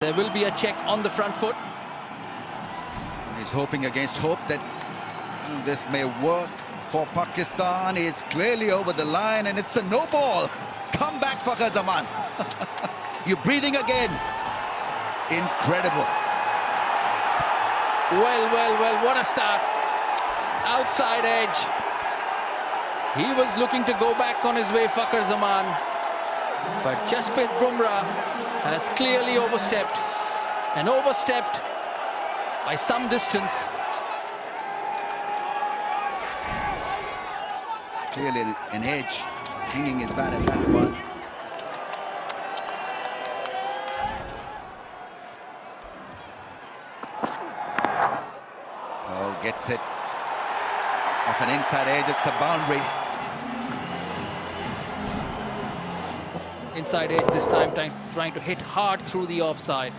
There will be a check on the front foot. He's hoping against hope that this may work for Pakistan. He's clearly over the line and it's a no ball. Come back, Fakhar Zaman. You're breathing again. Incredible. Well, what a start. Outside edge. He was looking to go back on his way, Fakhar Zaman. But Jasprit Bumrah has clearly overstepped. And overstepped by some distance. It's clearly an edge, hanging his bat at that one. Oh, gets it off an inside edge, it's a boundary. Inside edge this time, trying to hit hard through the offside.